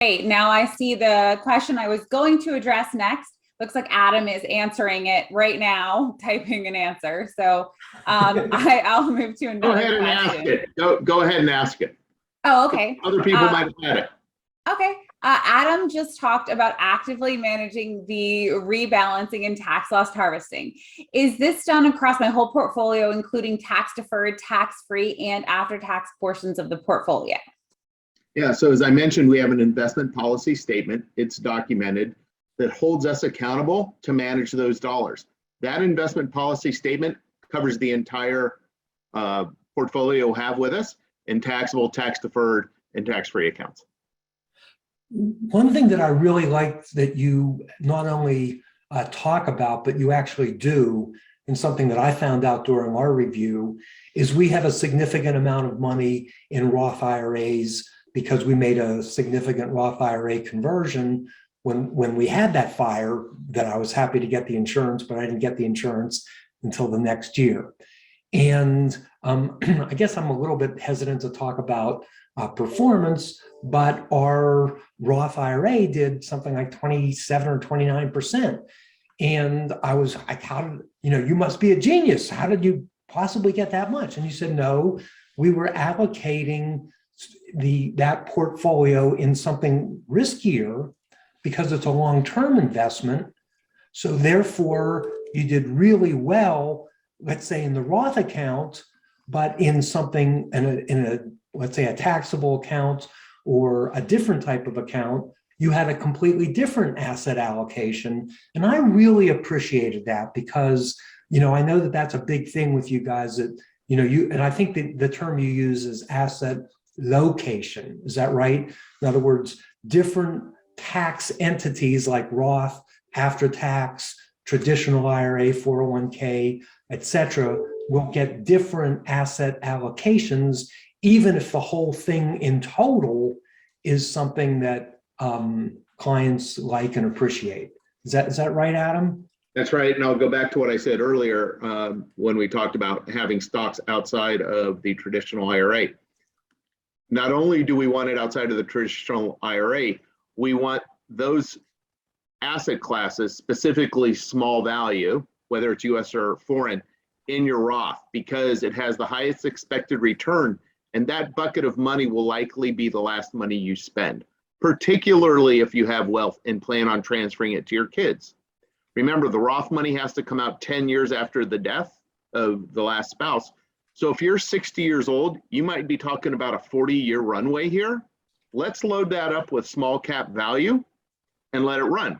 Great. Now I see the question I was going to address next. Looks like Adam is answering it right now, typing an answer. So I'll move to Go another ahead and ask question. it. Go ahead and ask it. Oh, okay. Other people might have had it. Okay. Adam just talked about actively managing the rebalancing and tax loss harvesting. Is this done across my whole portfolio, including tax deferred, tax free, and after tax portions of the portfolio? Yeah, so as I mentioned, we have an investment policy statement. It's documented that holds us accountable to manage those dollars. That investment policy statement covers the entire portfolio we'll have with us in taxable, tax deferred, and tax-free accounts. One thing that I really like that you not only talk about, but you actually do, and something that I found out during our review, is we have a significant amount of money in Roth IRAs because we made a significant Roth IRA conversion when we had that fire that I was happy to get the insurance, but I didn't get the insurance until the next year. And I guess I'm a little bit hesitant to talk about performance, but our Roth IRA did something like 27 or 29%. And I was like, how did, you must be a genius. How did you possibly get that much? And you said, no, we were allocating that portfolio in something riskier because it's a long-term investment. So therefore you did really well, let's say in the Roth account, but in something in a let's say a taxable account or a different type of account, you had a completely different asset allocation. And I really appreciated that because, I know that that's a big thing with you guys that, and I think that the term you use is asset location. Is that right? In other words, different tax entities like Roth, after tax, traditional IRA, 401k, et cetera, will get different asset allocations, even if the whole thing in total is something that clients like and appreciate. Is that right, Adam? That's right. And I'll go back to what I said earlier when we talked about having stocks outside of the traditional IRA. Not only do we want it outside of the traditional IRA, we want those asset classes, specifically small value, whether it's US or foreign, in your Roth because it has the highest expected return. And that bucket of money will likely be the last money you spend, particularly if you have wealth and plan on transferring it to your kids. Remember, the Roth money has to come out 10 years after the death of the last spouse. So if you're 60 years old, you might be talking about a 40-year runway here. Let's load that up with small cap value and let it run.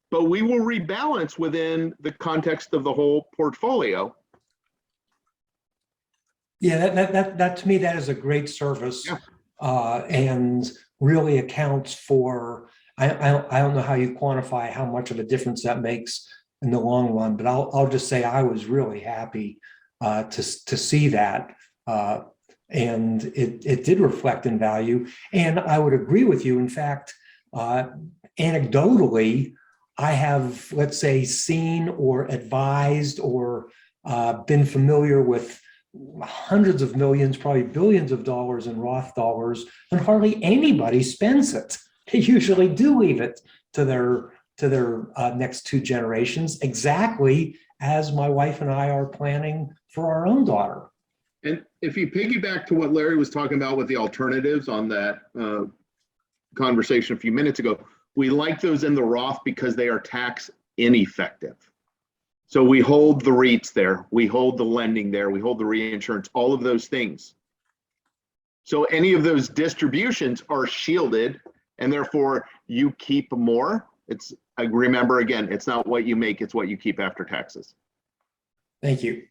But we will rebalance within the context of the whole portfolio. Yeah, that to me, that is a great service. Yeah. And really accounts for, I don't know how you quantify how much of a difference that makes in the long run, but I'll just say I was really happy to see that. And it did reflect in value. And I would agree with you. In fact, anecdotally, I have, let's say, seen or advised or been familiar with hundreds of millions, probably billions of dollars in Roth dollars, and hardly anybody spends it. They usually do leave it to their next two generations, exactly as my wife and I are planning for our own daughter. And if you piggyback to what Larry was talking about with the alternatives on that conversation a few minutes ago, we like those in the Roth because they are tax ineffective. So we hold the REITs there, we hold the lending there, we hold the reinsurance, all of those things. So any of those distributions are shielded and therefore you keep more. Remember again, it's not what you make, it's what you keep after taxes. Thank you.